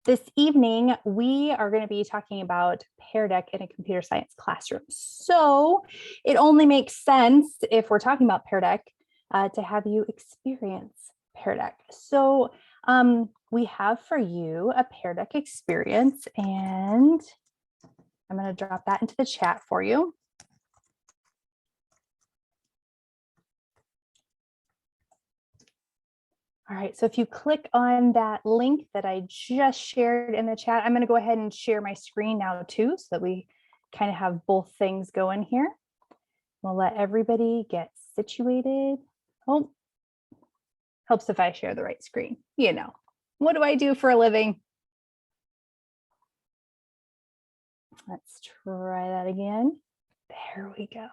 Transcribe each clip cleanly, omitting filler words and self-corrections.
This evening, we are going to be talking about Pear Deck in a computer science classroom. So it only makes sense if we're talking about Pear Deck to have you experience Pear Deck. So we have for you a Pear Deck experience, and I'm going to drop that into the chat for you. All right, so if you click on that link that I just shared in the chat, I'm going to go ahead and share my screen now too, so that we kind of have both things going here. We'll let everybody get situated. Oh, helps if I share the right screen. You know, what do I do for a living? Let's try that again. There we go.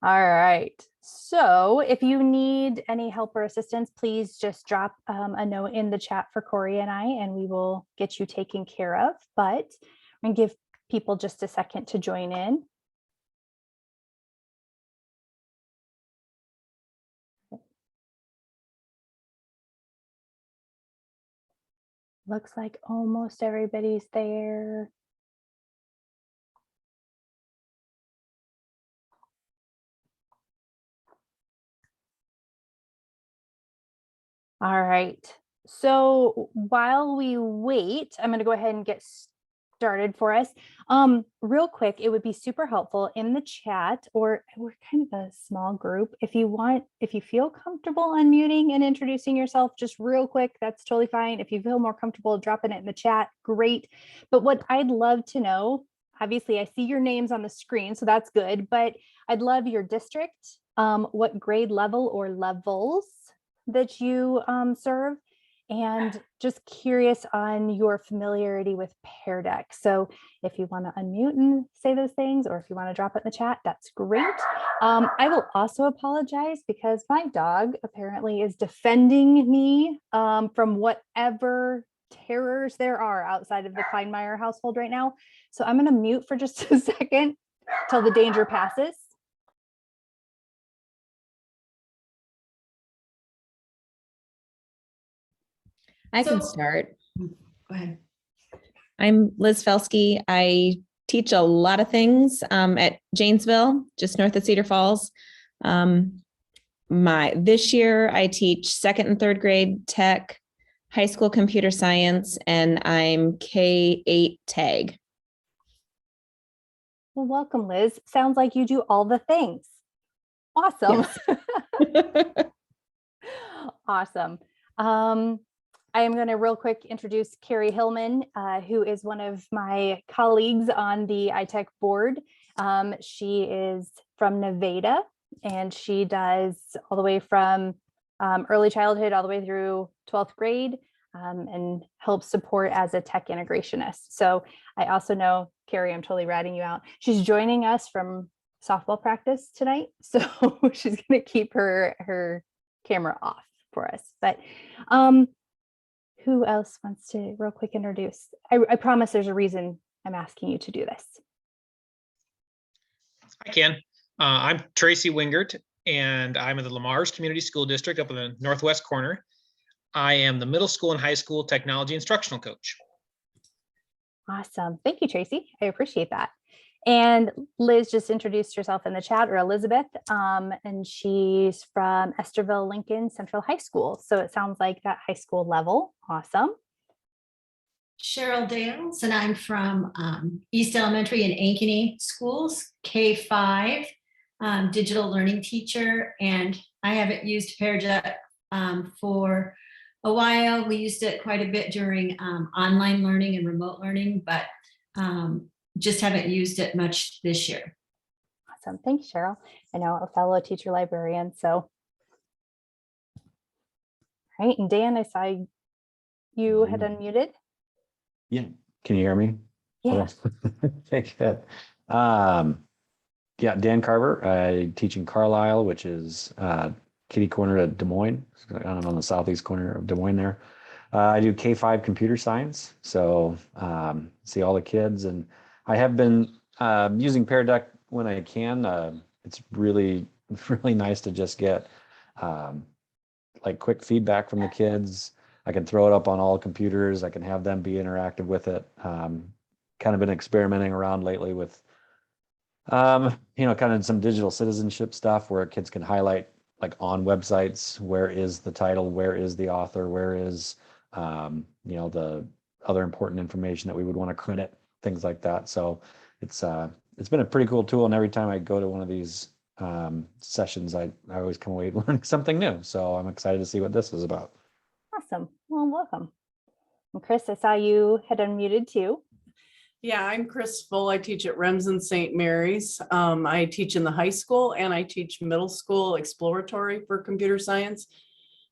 All right, so if you need any help or assistance, please just drop a note in the chat for Corey and I, and we will get you taken care of. But I'm going to give people just a second to join in. Looks like almost everybody's there. All right, so while we wait, I'm going to go ahead and get started for us. Real quick, it would be super helpful in the chat, or we're kind of a small group. If you feel comfortable unmuting and introducing yourself just real quick, that's totally fine. If you feel more comfortable dropping it in the chat, great. But what I'd love to know, obviously I see your names on the screen, so that's good, but I'd love your district, what grade level or levels that you serve, and just curious on your familiarity with Pear Deck. So if you want to unmute and say those things, or if you want to drop it in the chat, that's great. I will also apologize because my dog apparently is defending me from whatever terrors there are outside of the Kleinmeyer household right now. So I'm going to mute for just a second till the danger passes. I can start. Go ahead. I'm Liz Felsky. I teach a lot of things at Janesville, just north of Cedar Falls. This year I teach second and third grade tech, high school computer science, and I'm K-8 tag. Well, welcome, Liz. Sounds like you do all the things. Awesome. Yes. Awesome. I am going to real quick introduce Carrie Hillman, who is one of my colleagues on the ITEC board. She is from Nevada, and she does all the way from early childhood all the way through 12th grade and helps support as a tech integrationist. So I also know, Carrie, I'm totally ratting you out. She's joining us from softball practice tonight, so she's going to keep her camera off for us. But who else wants to real quick introduce? I promise there's a reason I'm asking you to do this. I can. I'm Tracy Wingert, and I'm in the Lamar's Community School District up in the northwest corner. I am the middle school and high school technology instructional coach. Awesome. Thank you, Tracy. I appreciate that. And Liz just introduced herself in the chat, or Elizabeth, and she's from Esterville Lincoln Central High School. So it sounds like that high school level. Awesome. Cheryl Dales, and I'm from East Elementary and Ankeny Schools, K-5, digital learning teacher, and I haven't used Pear Deck for a while. We used it quite a bit during online learning and remote learning, but just haven't used it much this year. Awesome. Thanks, Cheryl. I know, a fellow teacher librarian. So, all right. And Dan, I saw you had unmuted. Yeah. Can you hear me? Yeah. Okay, good. Yeah, Dan Carver. I teach in Carlisle, which is kitty corner of Des Moines. I'm on the southeast corner of Des Moines there. I do K-5 computer science. So see all the kids, and I have been using Pear Deck when I can. It's really nice to just get like quick feedback from the kids. I can throw it up on all computers. I can have them be interactive with it. Kind of been experimenting around lately with, kind of some digital citizenship stuff where kids can highlight like on websites, where is the title, where is the author, where is, the other important information that we would want to credit, things like that. So it's been a pretty cool tool. And every time I go to one of these sessions, I always come away learning something new. So I'm excited to see what this is about. Awesome. Well, welcome. And Chris, I saw you had unmuted too. Yeah, I'm Chris Full. I teach at Remsen St. Mary's. I teach in the high school and I teach middle school exploratory for computer science.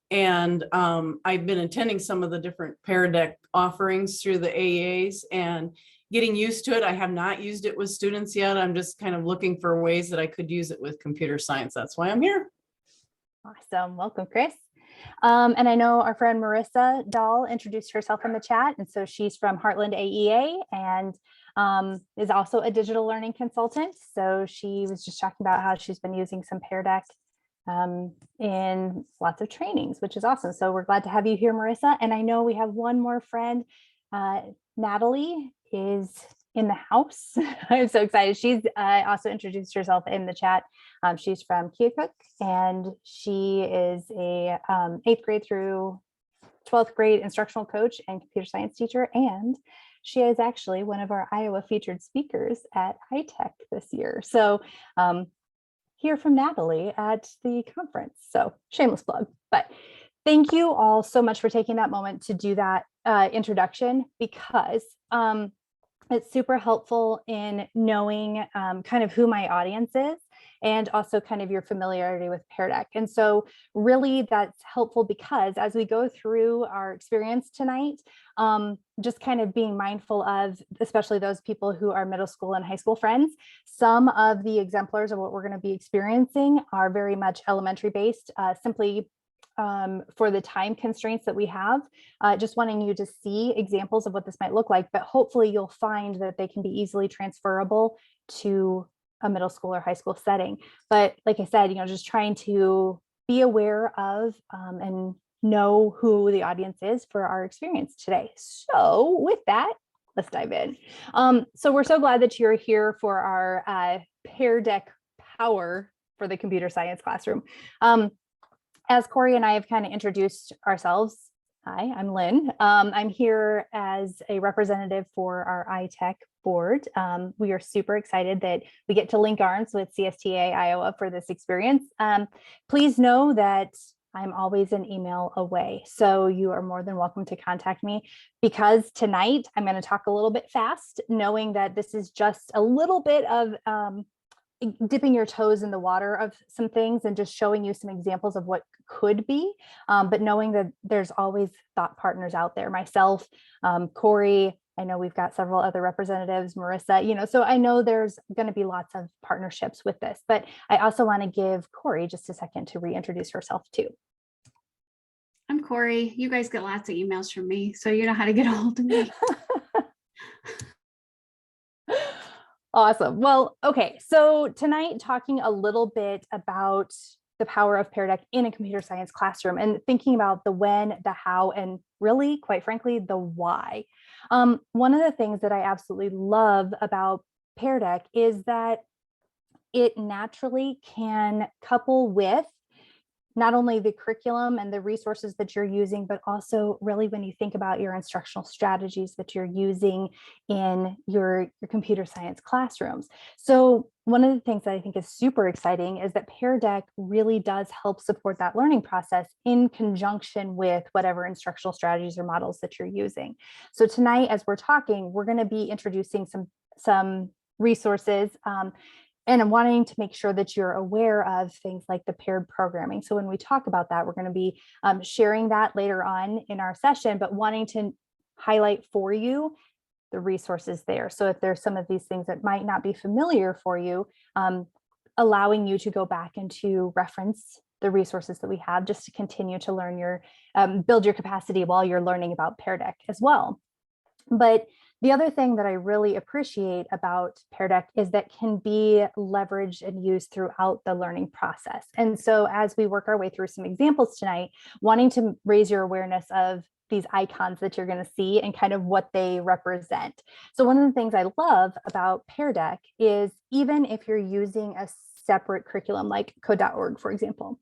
And I've been attending some of the different Pear Deck offerings through the AEAs and getting used to it. I have not used it with students yet. I'm just kind of looking for ways that I could use it with computer science. That's why I'm here. Awesome. Welcome, Chris. And I know our friend Marissa Dahl introduced herself in the chat. And so she's from Heartland AEA and is also a digital learning consultant. So she was just talking about how she's been using some Pear Deck in lots of trainings, which is awesome. So we're glad to have you here, Marissa. And I know we have one more friend, Natalie is in the house. I'm so excited. She's also introduced herself in the chat. She's from Keokuk and she is a 8th grade through 12th grade instructional coach and computer science teacher. And she is actually one of our Iowa featured speakers at ITEC this year. So hear from Natalie at the conference. So shameless plug, but thank you all so much for taking that moment to do that introduction, because it's super helpful in knowing kind of who my audience is and also kind of your familiarity with Pear Deck. And so really that's helpful because as we go through our experience tonight, just kind of being mindful of, especially those people who are middle school and high school friends, some of the exemplars of what we're going to be experiencing are very much elementary based, simply for the time constraints that we have, just wanting you to see examples of what this might look like, but hopefully you'll find that they can be easily transferable to a middle school or high school setting. But like I said, just trying to be aware of and know who the audience is for our experience today. So with that, let's dive in. So we're so glad that you're here for our Pear Deck Power for the computer science classroom. As Corey and I have kind of introduced ourselves, hi, I'm Lynn. I'm here as a representative for our ITEC board. We are super excited that we get to link arms with CSTA Iowa for this experience. Please know that I'm always an email away, so you are more than welcome to contact me, because tonight I'm going to talk a little bit fast, knowing that this is just a little bit of dipping your toes in the water of some things and just showing you some examples of what could be, but knowing that there's always thought partners out there. Myself, Corey, I know we've got several other representatives, Marissa, so I know there's going to be lots of partnerships with this, but I also want to give Corey just a second to reintroduce herself too. I'm Corey. You guys get lots of emails from me, so you know how to get a hold of me. Awesome. Well, okay. So tonight, talking a little bit about the power of Pear Deck in a computer science classroom and thinking about the when, the how, and really, quite frankly, the why. One of the things that I absolutely love about Pear Deck is that it naturally can couple with not only the curriculum and the resources that you're using, but also really when you think about your instructional strategies that you're using in your computer science classrooms. So one of the things that I think is super exciting is that Pear Deck really does help support that learning process in conjunction with whatever instructional strategies or models that you're using. So tonight, as we're talking, we're going to be introducing some resources, and I'm wanting to make sure that you're aware of things like the paired programming. So when we talk about that, we're going to be sharing that later on in our session, but wanting to highlight for you the resources there. So if there's some of these things that might not be familiar for you, allowing you to go back and to reference the resources that we have just to continue to learn build your capacity while you're learning about Pear Deck as well. But the other thing that I really appreciate about Pear Deck is that can be leveraged and used throughout the learning process. And so as we work our way through some examples tonight, wanting to raise your awareness of these icons that you're going to see and kind of what they represent. So one of the things I love about Pear Deck is even if you're using a separate curriculum like code.org, for example,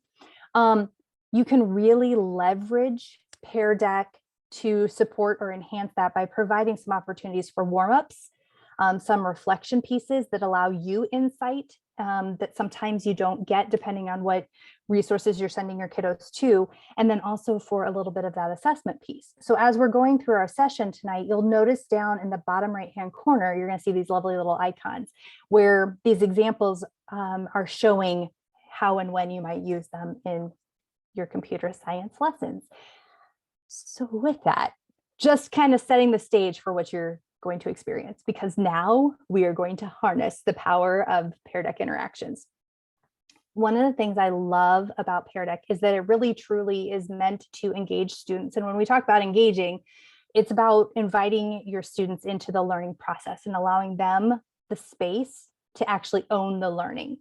you can really leverage Pear Deck to support or enhance that by providing some opportunities for warm-ups, some reflection pieces that allow you insight that sometimes you don't get depending on what resources you're sending your kiddos to, and then also for a little bit of that assessment piece. So as we're going through our session tonight, you'll notice down in the bottom right-hand corner, you're going to see these lovely little icons where these examples are showing how and when you might use them in your computer science lessons. So with that, just kind of setting the stage for what you're going to experience, because now we are going to harness the power of Pear Deck interactions. One of the things I love about Pear Deck is that it really truly is meant to engage students. And when we talk about engaging, it's about inviting your students into the learning process and allowing them the space to actually own the learning.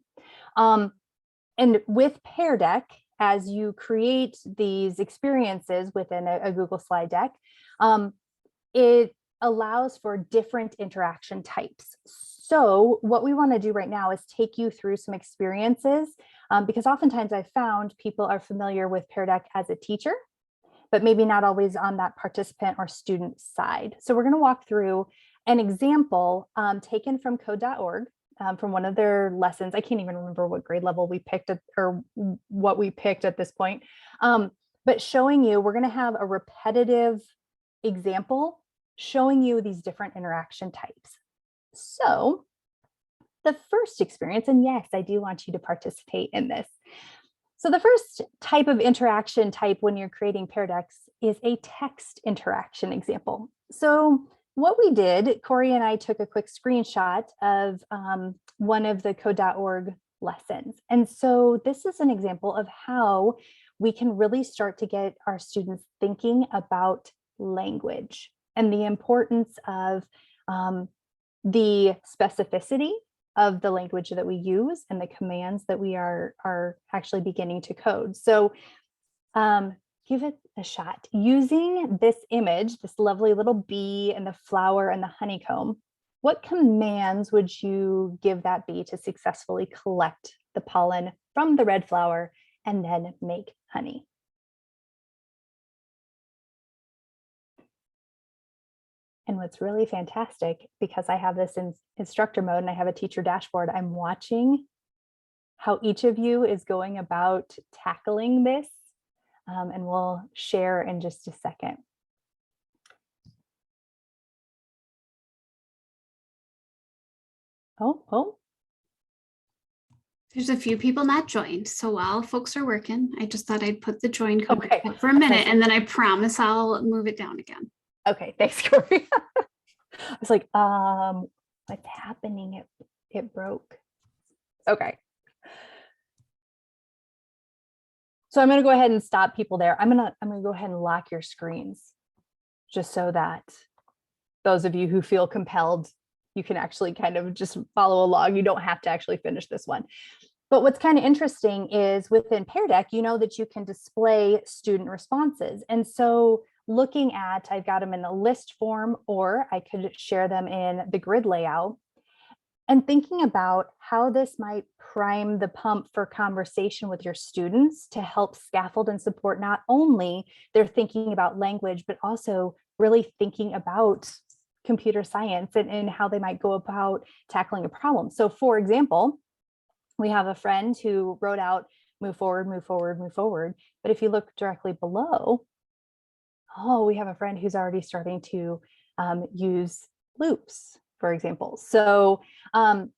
And with Pear Deck, as you create these experiences within a Google slide deck, it allows for different interaction types. So what we want to do right now is take you through some experiences, because oftentimes I've found people are familiar with Pear Deck as a teacher, but maybe not always on that participant or student side. So we're going to walk through an example taken from code.org, from one of their lessons. I can't even remember what grade level we picked at, or what we picked at this point, but showing you, we're going to have a repetitive example showing you these different interaction types. So the first experience, and yes, I do want you to participate in this. So the first type of interaction type when you're creating Pear Decks is a text interaction example. So what we did, Corey and I took a quick screenshot of one of the code.org lessons. And so this is an example of how we can really start to get our students thinking about language and the importance of the specificity of the language that we use and the commands that we are actually beginning to code. So give it a shot. Using this image, this lovely little bee and the flower and the honeycomb, what commands would you give that bee to successfully collect the pollen from the red flower and then make honey? And what's really fantastic, because I have this in instructor mode and I have a teacher dashboard, I'm watching how each of you is going about tackling this, and we'll share in just a second. Oh. There's a few people not joined. So while folks are working, I just thought I'd put the join code Okay. up for a minute, and then I promise I'll move it down again. Okay, thanks, Corey. I was like, what's happening? It broke. Okay. So I'm going to go ahead and stop people there. I'm going to go ahead and lock your screens just so that those of you who feel compelled, you can actually kind of just follow along. You don't have to actually finish this one. But what's kind of interesting is within Pear Deck, you know that you can display student responses. And so looking at, I've got them in a list form, or I could share them in the grid layout, and thinking about how this might prime the pump for conversation with your students to help scaffold and support not only their thinking about language, but also really thinking about computer science and how they might go about tackling a problem. So for example, we have a friend who wrote out, move forward, move forward, move forward. But if you look directly below, oh, we have a friend who's already starting to use loops, for example. So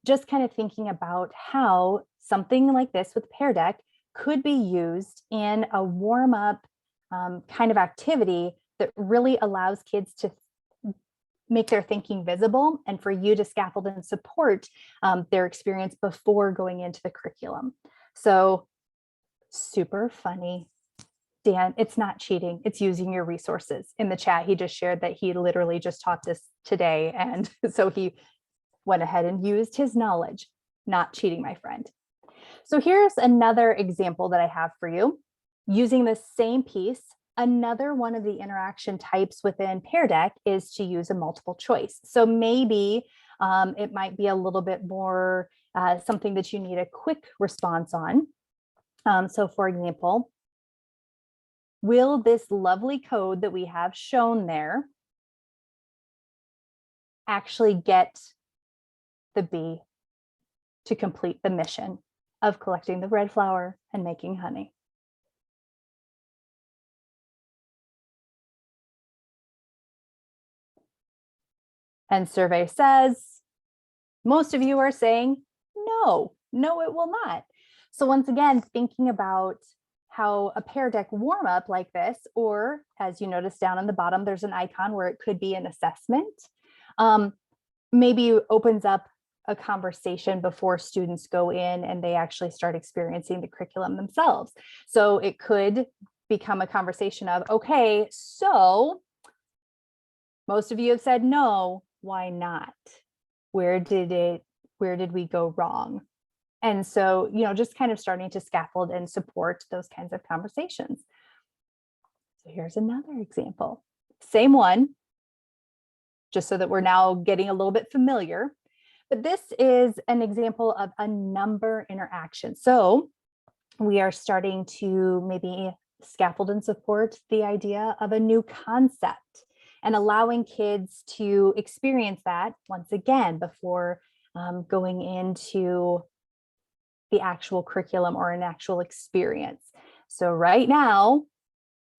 just kind of thinking about how something like this with Pear Deck could be used in a warm-up kind of activity that really allows kids to make their thinking visible and for you to scaffold and support their experience before going into the curriculum. So super funny. Dan, it's not cheating, it's using your resources. In the chat, he just shared that he literally just taught this today. And so he went ahead and used his knowledge, not cheating, my friend. So here's another example that I have for you using the same piece, Another one of the interaction types within Pear Deck is to use a multiple choice. So maybe it might be a little bit more something that you need a quick response on. So for example, will this lovely code that we have shown there actually get the bee to complete the mission of collecting the red flower and making honey? And survey says, most of you are saying, no, it will not. So once again, thinking about how a Pear Deck warm up like this, or as you notice down on the bottom, there's an icon where it could be an assessment, maybe opens up a conversation before students go in and they actually start experiencing the curriculum themselves. So it could become a conversation of, okay, so most of you have said no, why not? Where did we go wrong? And so, just kind of starting to scaffold and support those kinds of conversations. So here's another example. Same one, just so that we're now getting a little bit familiar. But this is an example of a number interaction. So we are starting to maybe scaffold and support the idea of a new concept and allowing kids to experience that once again before going into the actual curriculum or an actual experience. So right now,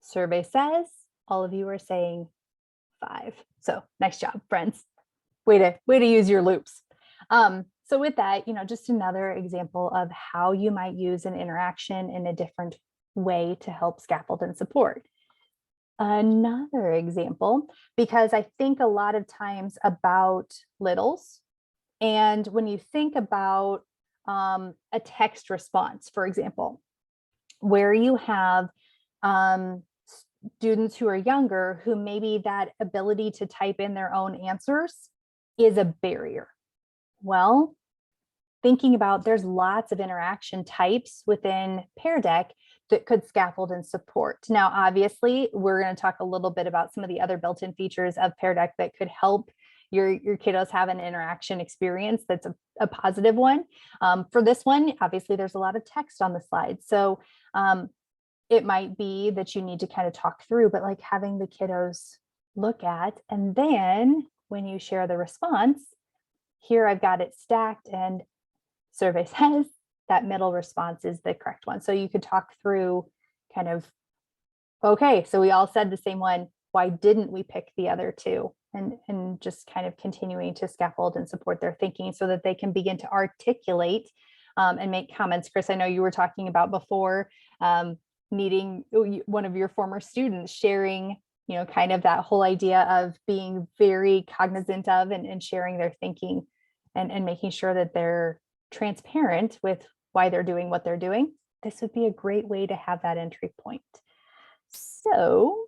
survey says all of you are saying 5. So nice job, friends. Way to use your loops. So with that, just another example of how you might use an interaction in a different way to help scaffold and support. Another example, because I think a lot of times about littles, and when you think about a text response, for example, where you have students who are younger who maybe that ability to type in their own answers is a barrier. Well, thinking about there's lots of interaction types within Pear Deck that could scaffold and support. Now, obviously, we're going to talk a little bit about some of the other built-in features of Pear Deck that could help your kiddos have an interaction experience that's a positive one. For this one, obviously, there's a lot of text on the slide. So it might be that you need to kind of talk through, but like having the kiddos look at, and then when you share the response, here I've got it stacked and survey says that middle response is the correct one. So you could talk through kind of, okay, so we all said the same one. Why didn't we pick the other two? And just kind of continuing to scaffold and support their thinking so that they can begin to articulate and make comments. Chris, I know you were talking about before needing one of your former students sharing, kind of that whole idea of being very cognizant of and sharing their thinking and making sure that they're transparent with why they're doing what they're doing. This would be a great way to have that entry point. So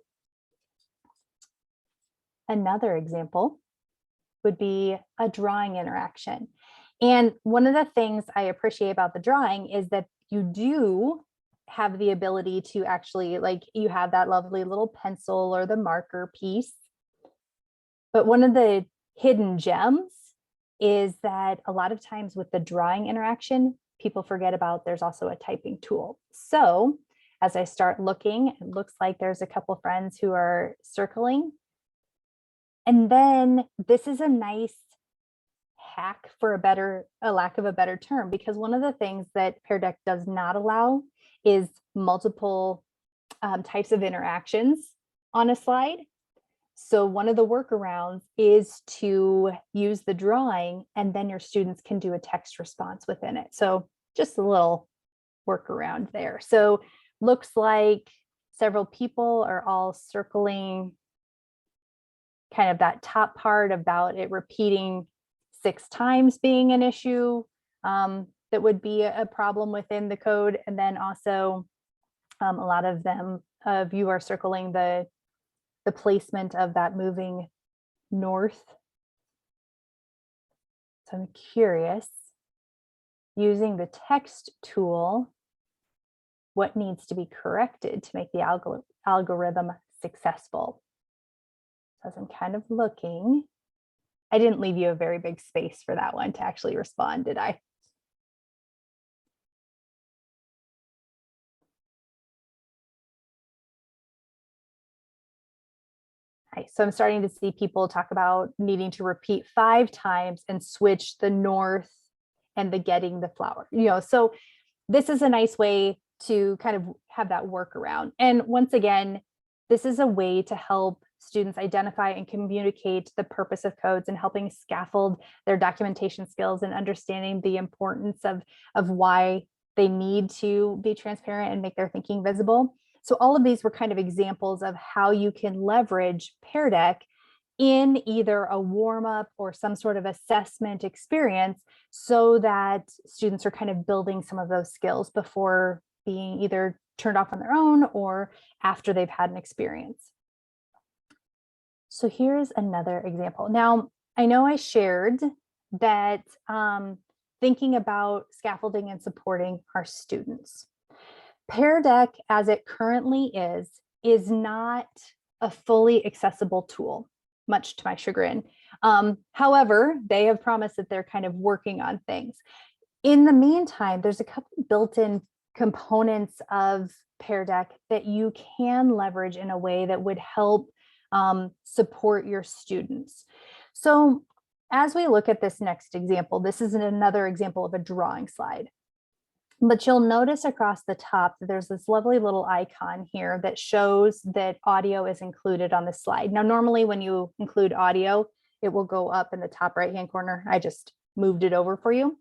another example would be a drawing interaction. And one of the things I appreciate about the drawing is that you do have the ability to actually, like, you have that lovely little pencil or the marker piece. But one of the hidden gems is that a lot of times with the drawing interaction, people forget about there's also a typing tool. So as I start looking, it looks like there's a couple friends who are circling. And then this is a nice hack, for a lack of a better term, because one of the things that Pear Deck does not allow is multiple types of interactions on a slide. So one of the workarounds is to use the drawing and then your students can do a text response within it. So just a little workaround there. So looks like several people are all circling kind of that top part about it repeating 6 times being an issue that would be a problem within the code. And then also a lot of you are circling the placement of that moving north. So I'm curious, using the text tool, what needs to be corrected to make the algorithm successful? So as I'm kind of looking, I didn't leave you a very big space for that one to actually respond, did I? Okay, so I'm starting to see people talk about needing to repeat 5 times and switch the north and the getting the flower. So this is a nice way to kind of have that workaround. And once again, this is a way to help students identify and communicate the purpose of codes and helping scaffold their documentation skills and understanding the importance of why they need to be transparent and make their thinking visible. So all of these were kind of examples of how you can leverage Pear Deck in either a warm-up or some sort of assessment experience so that students are kind of building some of those skills before being either turned off on their own or after they've had an experience. So here's another example. Now, I know I shared that thinking about scaffolding and supporting our students. Pear Deck, as it currently is not a fully accessible tool, much to my chagrin. However, they have promised that they're kind of working on things. In the meantime, there's a couple built-in components of Pear Deck that you can leverage in a way that would help support your students. So as we look at this next example, this is another example of a drawing slide. But you'll notice across the top that there's this lovely little icon here that shows that audio is included on the slide. Now, normally when you include audio, it will go up in the top right-hand corner. I just moved it over for you.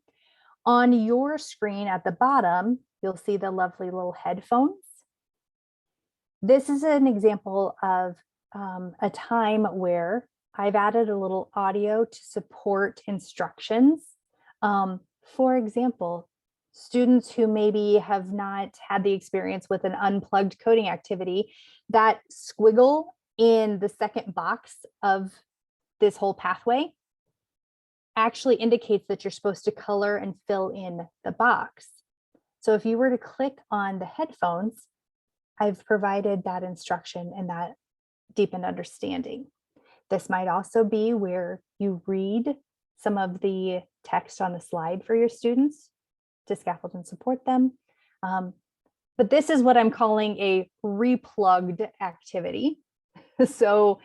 On your screen at the bottom, you'll see the lovely little headphones. This is an example of a time where I've added a little audio to support instructions. For example, students who maybe have not had the experience with an unplugged coding activity, that squiggle in the second box of this whole pathway actually indicates that you're supposed to color and fill in the box. So if you were to click on the headphones, I've provided that instruction and that deepened understanding. This might also be where you read some of the text on the slide for your students to scaffold and support them. But this is what I'm calling a replugged activity. So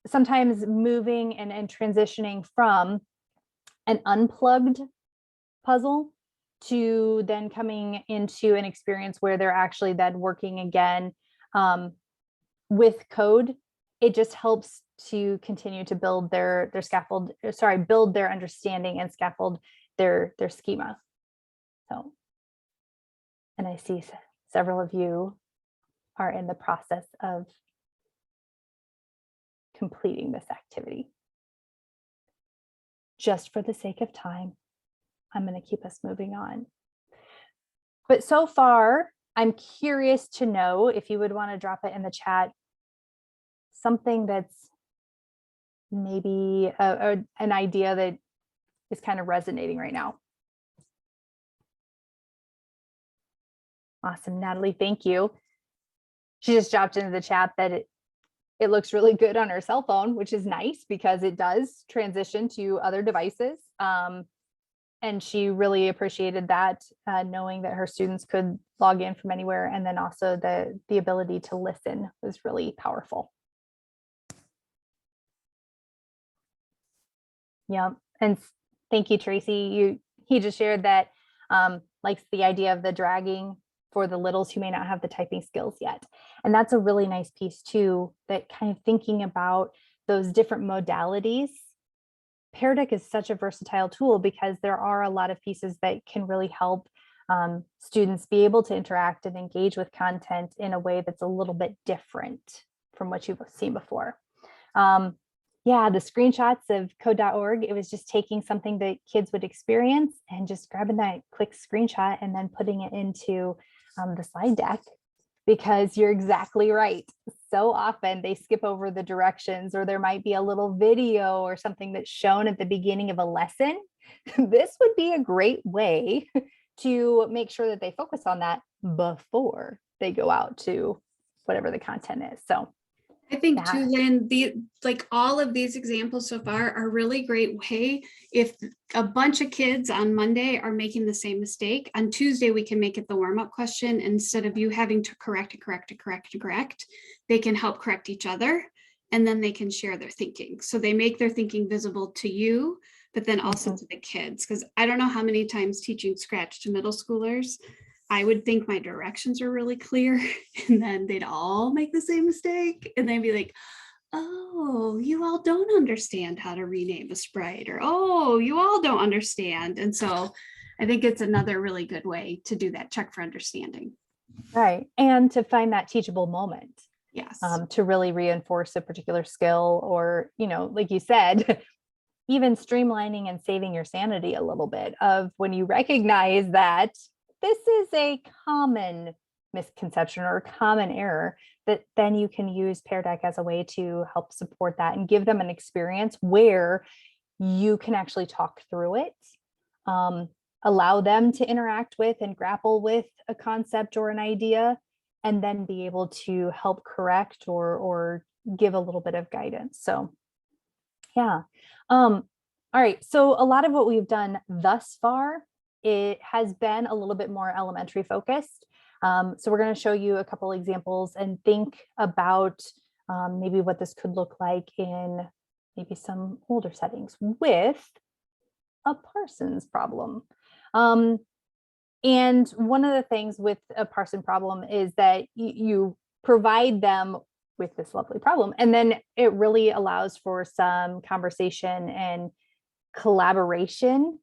sometimes moving and transitioning from an unplugged puzzle to then coming into an experience where they're actually then working again with code, it just helps to continue to build their scaffold, build their understanding and scaffold their schema. So, and I see several of you are in the process of completing this activity. Just for the sake of time, I'm going to keep us moving on. But so far, I'm curious to know if you would want to drop it in the chat, something that's maybe an idea that is kind of resonating right now. Awesome, Natalie, thank you. She just dropped into the chat that it looks really good on her cell phone, which is nice because it does transition to other devices. And she really appreciated that, knowing that her students could log in from anywhere. And then also the ability to listen was really powerful. Yeah, and thank you, Tracy. He just shared that likes the idea of the dragging for the littles who may not have the typing skills yet. And that's a really nice piece too, that kind of thinking about those different modalities. Pear Deck is such a versatile tool because there are a lot of pieces that can really help students be able to interact and engage with content in a way that's a little bit different from what you've seen before. Yeah, the screenshots of code.org, it was just taking something that kids would experience and just grabbing that quick screenshot and then putting it into the slide deck, because you're exactly right. So often they skip over the directions, or there might be a little video or something that's shown at the beginning of a lesson. This would be a great way to make sure that they focus on that before they go out to whatever the content is. So I think Yeah. too, Lynn, like all of these examples so far are a really great way. If a bunch of kids on Monday are making the same mistake, on Tuesday, we can make it the warm-up question. Instead of you having to correct, they can help correct each other, and then they can share their thinking. So they make their thinking visible to you, but then also to the kids. Because I don't know how many times teaching Scratch to middle schoolers, I would think my directions are really clear, and then they'd all make the same mistake. And they'd be like, oh, you all don't understand how to rename a sprite, or, oh, you all don't understand. And so I think it's another really good way to do that check for understanding. Right. And to find that teachable moment. Yes. To really reinforce a particular skill, or, like you said, even streamlining and saving your sanity a little bit of when you recognize that this is a common misconception or a common error, that then you can use Pear Deck as a way to help support that and give them an experience where you can actually talk through it, allow them to interact with and grapple with a concept or an idea, and then be able to help correct or give a little bit of guidance. So yeah. All right. So a lot of what we've done thus far, it has been a little bit more elementary focused. So we're going to show you a couple examples and think about maybe what this could look like in maybe some older settings with a Parsons problem. And one of the things with a Parsons problem is that you provide them with this lovely problem, and then it really allows for some conversation and collaboration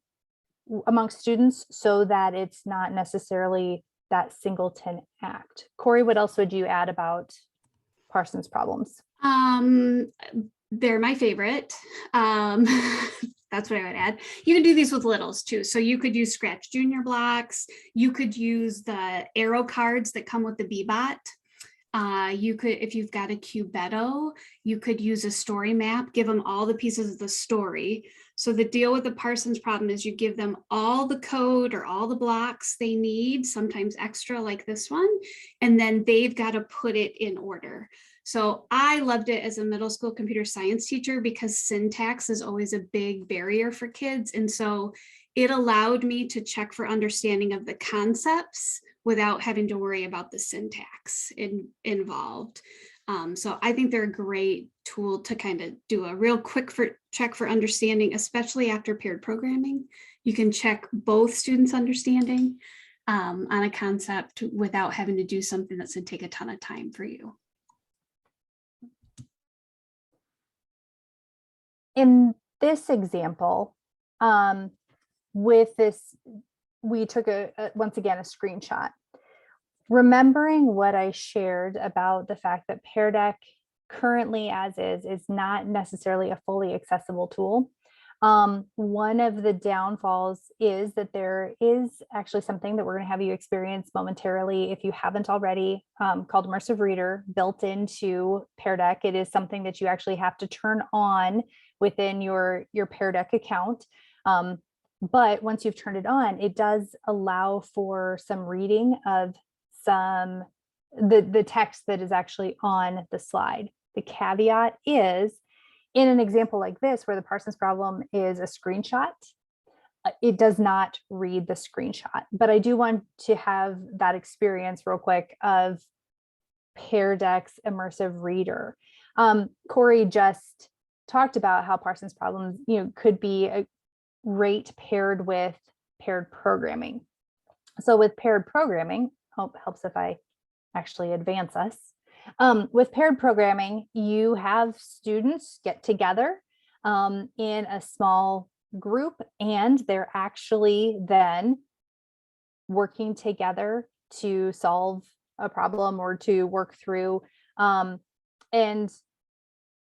amongst students, so that it's not necessarily that singleton act. Corey, what else would you add about Parsons problems? They're my favorite. That's what I would add. You can do these with littles too. So you could use Scratch Junior blocks. You could use the arrow cards that come with the Bebot. You could, if you've got a Cubetto, you could use a story map, give them all the pieces of the story. So the deal with the Parsons problem is you give them all the code or all the blocks they need, sometimes extra like this one, and then they've got to put it in order. So I loved it as a middle school computer science teacher because syntax is always a big barrier for kids. And so it allowed me to check for understanding of the concepts without having to worry about the syntax involved. So I think they're a great tool to kind of do a real quick check for understanding, especially after paired programming. You can check both students' understanding on a concept without having to do something that's going to take a ton of time for you. In this example, with this, we took once again, a screenshot. Remembering what I shared about the fact that Pear Deck currently as is not necessarily a fully accessible tool. One of the downfalls is that there is actually something that we're going to have you experience momentarily, if you haven't already, called Immersive Reader, built into Pear Deck. It is something that you actually have to turn on within your Pear Deck account. But once you've turned it on, it does allow for some reading of the text that is actually on the slide. The caveat is, in an example like this, where the Parsons problem is a screenshot, it does not read the screenshot. But I do want to have that experience real quick of Pear Deck's Immersive Reader. Corey just talked about how Parsons problems, could be a great paired with paired programming. So with paired programming, helps if I actually advance us. With paired programming, you have students get together in a small group, and they're actually then working together to solve a problem or to work through. And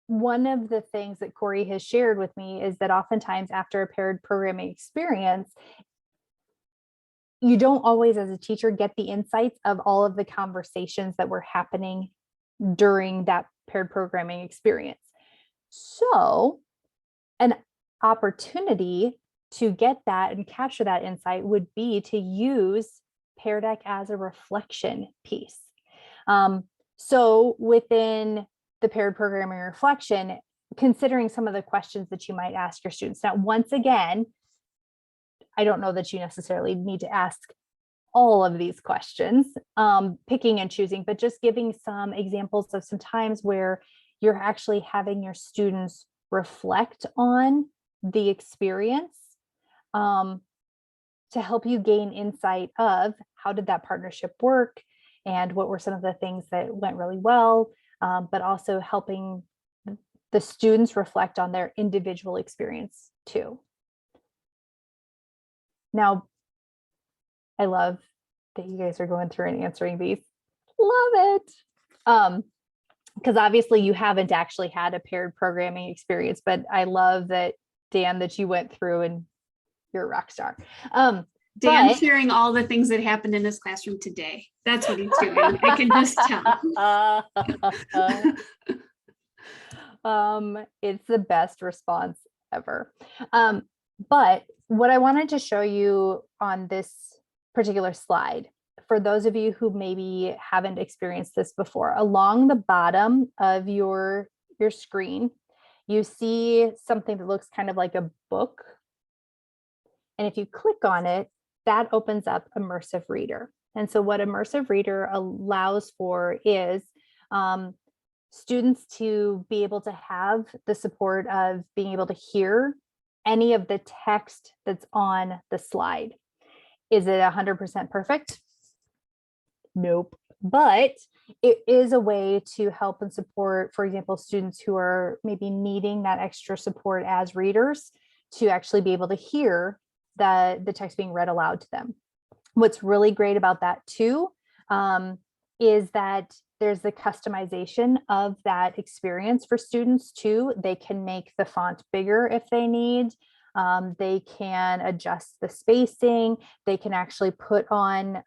one of the things that Corey has shared with me is that oftentimes after a paired programming experience, you don't always, as a teacher, get the insights of all of the conversations that were happening during that paired programming experience. So an opportunity to get that and capture that insight would be to use Pear Deck as a reflection piece. So within the paired programming reflection, considering some of the questions that you might ask your students. Now, once again, I don't know that you necessarily need to ask all of these questions, picking and choosing, but just giving some examples of some times where you're actually having your students reflect on the experience, to help you gain insight of how did that partnership work and what were some of the things that went really well, but also helping the students reflect on their individual experience too. Now, I love that you guys are going through and answering these. Love it. Because obviously you haven't actually had a paired programming experience, but I love that, Dan, that you went through and you're a rock star. Dan's sharing all the things that happened in his classroom today. That's what he's doing. I can just tell. It's the best response ever. But what I wanted to show you on this particular slide, for those of you who maybe haven't experienced this before, along the bottom of your screen, you see something that looks kind of like a book. And if you click on it, that opens up Immersive Reader. And so what Immersive Reader allows for is students to be able to have the support of being able to hear any of the text that's on the slide. Is it 100% perfect? Nope. But it is a way to help and support, for example, students who are maybe needing that extra support as readers to actually be able to hear the text being read aloud to them. What's really great about that too, is that there's the customization of that experience for students too. They can make the font bigger if they need. They can adjust the spacing. They can actually put on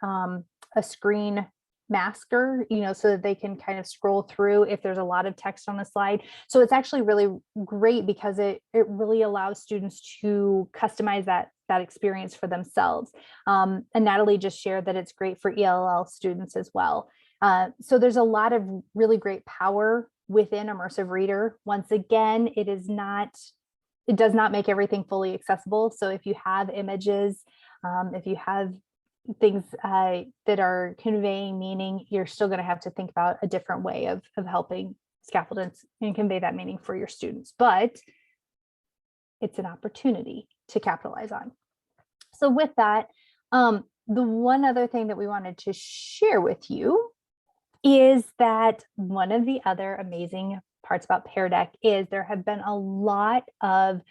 a screen masker, so that they can kind of scroll through if there's a lot of text on the slide. So it's actually really great because it really allows students to customize that experience for themselves. And Natalie just shared that it's great for ELL students as well. So there's a lot of really great power within Immersive Reader. Once again, it does not make everything fully accessible. So if you have images, if you have things that are conveying meaning, you're still going to have to think about a different way of helping scaffold and convey that meaning for your students. But it's an opportunity to capitalize on. So with that, the one other thing that we wanted to share with you is that one of the other amazing parts about Pear Deck is there have been a lot of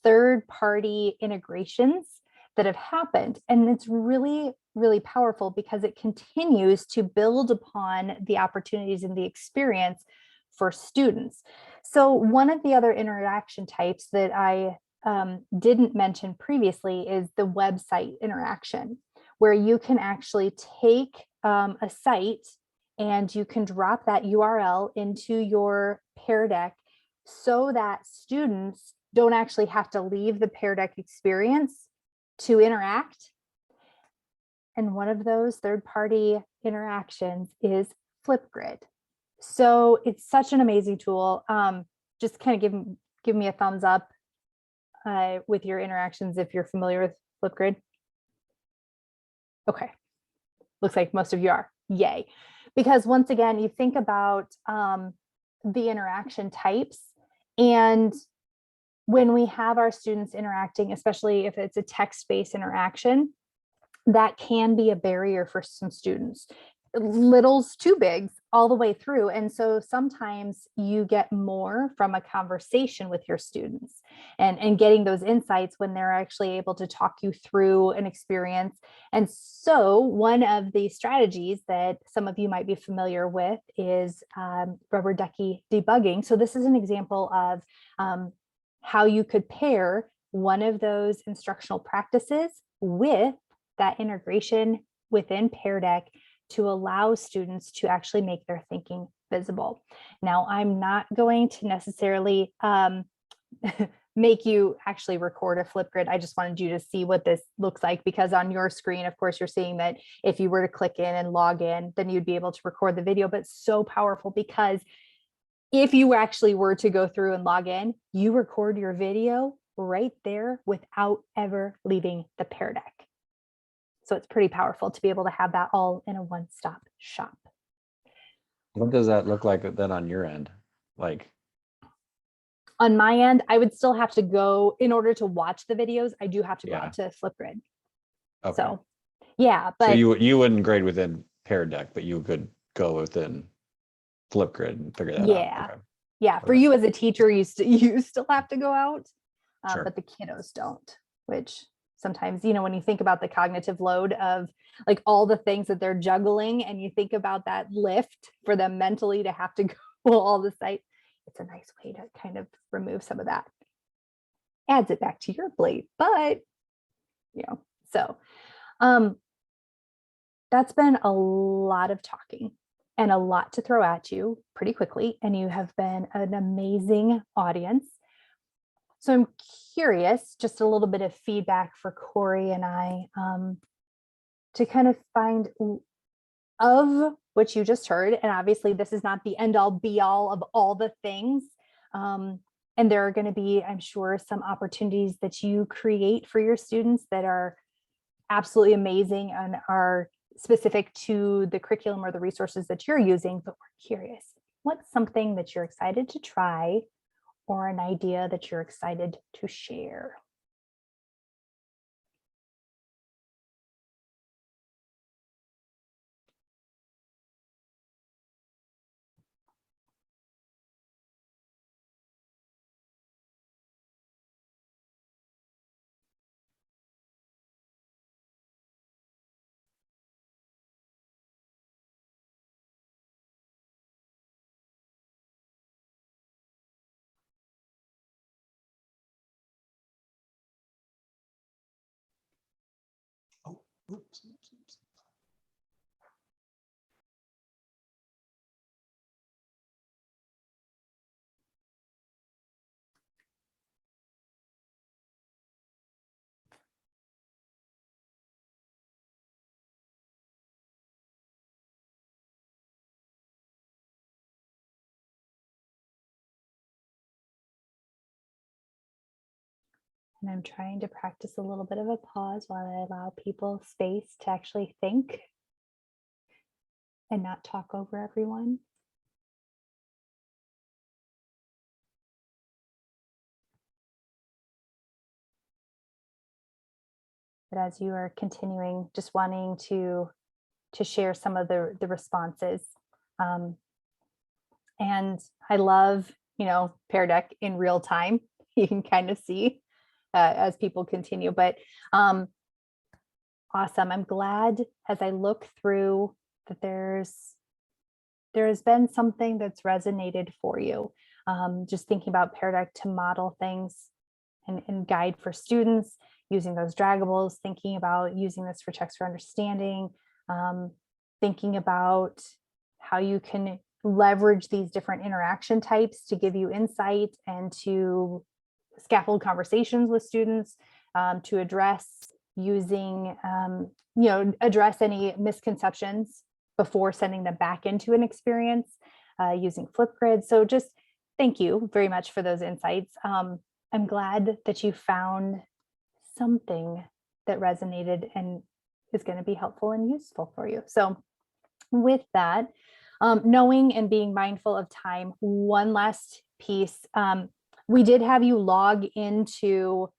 third-party integrations that have happened. And it's really, really powerful because it continues to build upon the opportunities and the experience for students. So one of the other interaction types that I didn't mention previously is the website interaction, where you can actually take a site and you can drop that URL into your Pear Deck so that students don't actually have to leave the Pear Deck experience to interact. And one of those third-party interactions is Flipgrid. So it's such an amazing tool. Just kind of give me a thumbs up with your interactions if you're familiar with Flipgrid. Okay, looks like most of you are. Yay. Because once again, you think about the interaction types, and when we have our students interacting, especially if it's a text-based interaction, that can be a barrier for some students. Littles to bigs all the way through. And so sometimes you get more from a conversation with your students and getting those insights when they're actually able to talk you through an experience. And so one of the strategies that some of you might be familiar with is rubber ducky debugging. So this is an example of how you could pair one of those instructional practices with that integration within Pear Deck to allow students to actually make their thinking visible. Now, I'm not going to necessarily make you actually record a Flipgrid. I just wanted you to see what this looks like, because on your screen, of course, you're seeing that if you were to click in and log in, then you'd be able to record the video. But so powerful, because if you actually were to go through and log in, you record your video right there without ever leaving the Pear Deck. So it's pretty powerful to be able to have that all in a one-stop shop. What does that look like then on your end? Like, on my end, I would still have to go, in order to watch the videos, I do have to go Yeah. out to Flipgrid. okay. So yeah, So but you wouldn't grade within Pear Deck, but you could go within Flipgrid and figure that yeah, out. Okay. yeah, for Okay. you as a teacher, you still have to go out, Sure. but the kiddos don't, which sometimes, you know, when you think about the cognitive load of like all the things that they're juggling, and you think about that lift for them mentally to have to go all the sites, it's a nice way to kind of remove some of that. Adds it back to your plate, but you know, so that's been a lot of talking and a lot to throw at you pretty quickly, and you have been an amazing audience. So I'm curious, just a little bit of feedback for Corey and I, to kind of find of what you just heard. And obviously this is not the end all be all of all the things. And there are going to be, I'm sure, some opportunities that you create for your students that are absolutely amazing and are specific to the curriculum or the resources that you're using. But we're curious, what's something that you're excited to try, or an idea that you're excited to share? And I'm trying to practice a little bit of a pause while I allow people space to actually think and not talk over everyone. But as you are continuing, just wanting to share some of the responses. And I love, you know, Pear Deck in real time. You can kind of see as people continue, but awesome. I'm glad as I look through that there has been something that's resonated for you. Just thinking about Pear Deck to model things and guide for students, using those draggables, thinking about using this for text for understanding, thinking about how you can leverage these different interaction types to give you insight and to scaffold conversations with students, to address using, address any misconceptions before sending them back into an experience, using Flipgrid. So just thank you very much for those insights. I'm glad that you found something that resonated and is going to be helpful and useful for you. So with that, knowing and being mindful of time, one last piece. We did have you log into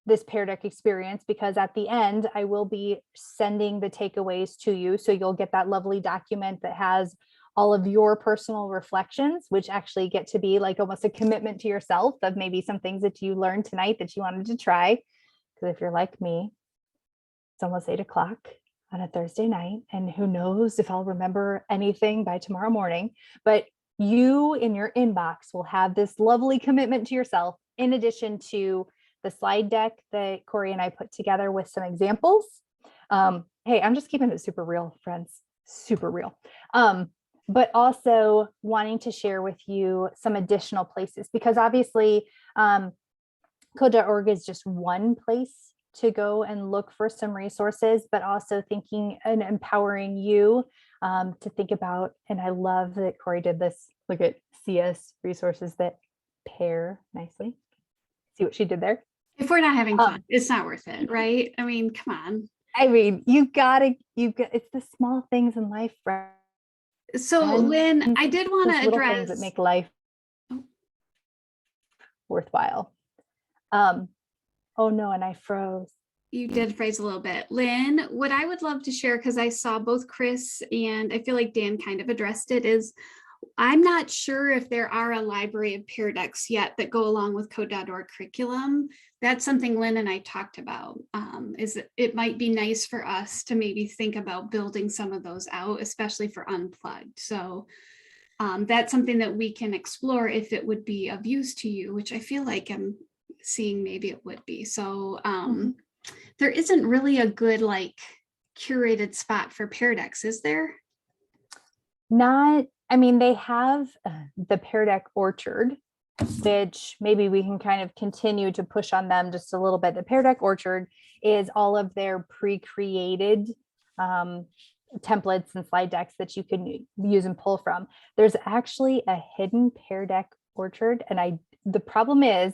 this Pear Deck experience because at the end, I will be sending the takeaways to you. So you'll get that lovely document that has all of your personal reflections, which actually get to be like almost a commitment to yourself of maybe some things that you learned tonight that you wanted to try. Because if you're like me, it's almost 8 o'clock on a Thursday night, and who knows if I'll remember anything by tomorrow morning, but you in your inbox will have this lovely commitment to yourself, in addition to the slide deck that Corey and I put together with some examples. Hey, I'm just keeping it super real, friends, super real. But also wanting to share with you some additional places, because obviously Code.org is just one place to go and look for some resources, but also thinking and empowering you to think about, and I love that Corey did this, look at CS resources that pair nicely. See what she did there? If we're not having fun, it's not worth it, right? I mean, come on. I mean, it's the small things in life, right? So Lynn, I did want to Little things that address. make life worthwhile. Oh no, and I froze. You did phrase a little bit. Lynn, what I would love to share, because I saw both Chris and I feel like Dan kind of addressed it, is I'm not sure if there are a library of Pear Decks yet that go along with code.org curriculum. That's something Lynn and I talked about, is it might be nice for us to maybe think about building some of those out, especially for Unplugged. So that's something that we can explore if it would be of use to you, which I feel like I'm seeing maybe it would be. So there isn't really a good like curated spot for Pear Decks, is there? Not, I mean, they have the Pear Deck Orchard, which maybe we can kind of continue to push on them just a little bit. The Pear Deck Orchard is all of their pre-created templates and slide decks that you can use and pull from. There's actually a hidden Pear Deck Orchard, and the problem is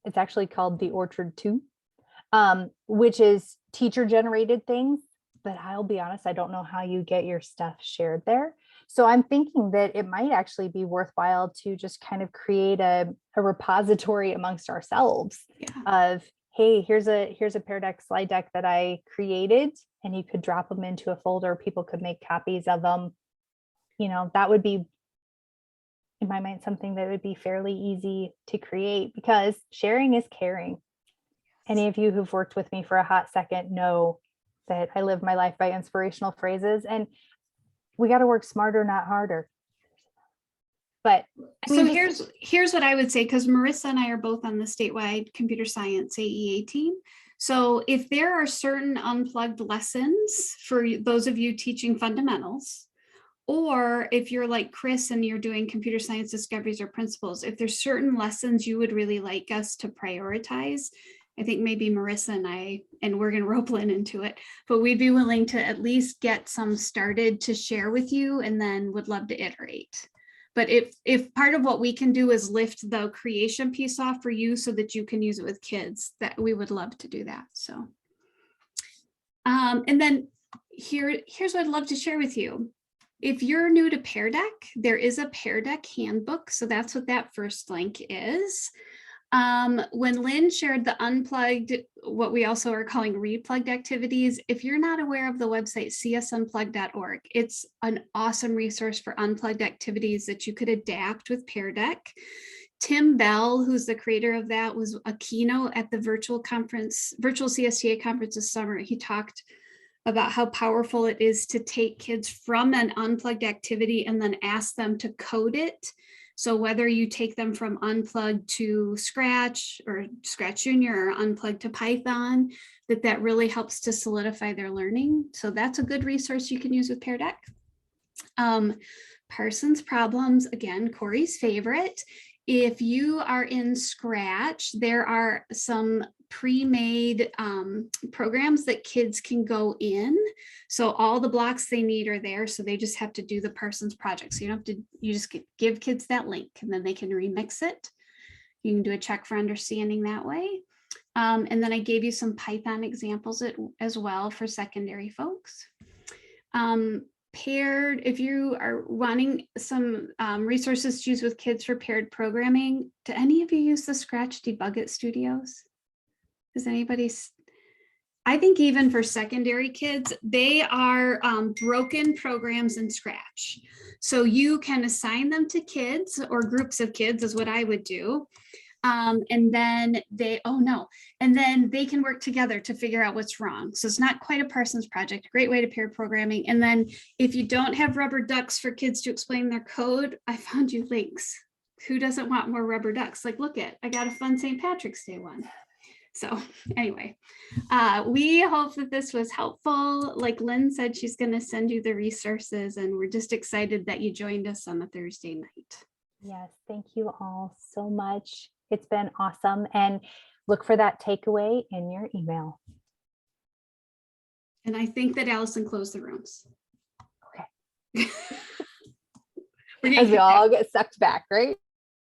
it's actually called the Orchard 2, which is teacher generated things, but I'll be honest, I don't know how you get your stuff shared there. So I'm thinking that it might actually be worthwhile to just kind of create a repository amongst ourselves of, hey, here's a Pear Deck slide deck that I created, and you could drop them into a folder. People could make copies of them. You know, that would be, in my mind, something that would be fairly easy to create, because sharing is caring. Any of you who've worked with me for a hot second know that I live my life by inspirational phrases, and we got to work smarter, not harder. But I mean, so here's what I would say, because Marissa and I are both on the statewide computer science AEA team. So if there are certain unplugged lessons for those of you teaching fundamentals, or if you're like Chris and you're doing computer science discoveries or principles, if there's certain lessons you would really like us to prioritize, I think maybe Marissa and I, and we're going to rope Lynn into it, but we'd be willing to at least get some started to share with you, and then would love to iterate. But if part of what we can do is lift the creation piece off for you so that you can use it with kids, that we would love to do that. So, and then here's what I'd love to share with you. If you're new to Pear Deck, there is a Pear Deck handbook. So that's what that first link is. When Lynn shared the unplugged, what we also are calling replugged activities, if you're not aware of the website csunplugged.org, it's an awesome resource for unplugged activities that you could adapt with Pear Deck. Tim Bell, who's the creator of that, was a keynote at the virtual CSTA conference this summer. He talked about how powerful it is to take kids from an unplugged activity and then ask them to code it. So whether you take them from Unplugged to Scratch or Scratch Junior or Unplugged to Python, that really helps to solidify their learning. So that's a good resource you can use with Pear Deck. Parsons Problems, again, Corey's favorite. If you are in Scratch, there are some pre-made programs that kids can go in. So all the blocks they need are there. So they just have to do the Parsons project. So you don't have to, you just give kids that link and then they can remix it. You can do a check for understanding that way. And then I gave you some Python examples as well for secondary folks. Paired, if you are wanting some resources to use with kids for paired programming, do any of you use the Scratch Debug It Studios? Does anybody? I think even for secondary kids, they are broken programs in Scratch. So you can assign them to kids or groups of kids is what I would do. And then they can work together to figure out what's wrong. So it's not quite a Parsons project, great way to pair programming. And then if you don't have rubber ducks for kids to explain their code, I found you links. Who doesn't want more rubber ducks? Like, look I got a fun St. Patrick's Day one. So anyway, we hope that this was helpful. Like Lynn said, she's going to send you the resources, and we're just excited that you joined us on a Thursday night. Yes, thank you all so much. It's been awesome. And look for that takeaway in your email. And I think that Allison closed the rooms. Okay. We're As we getting all get sucked back, right?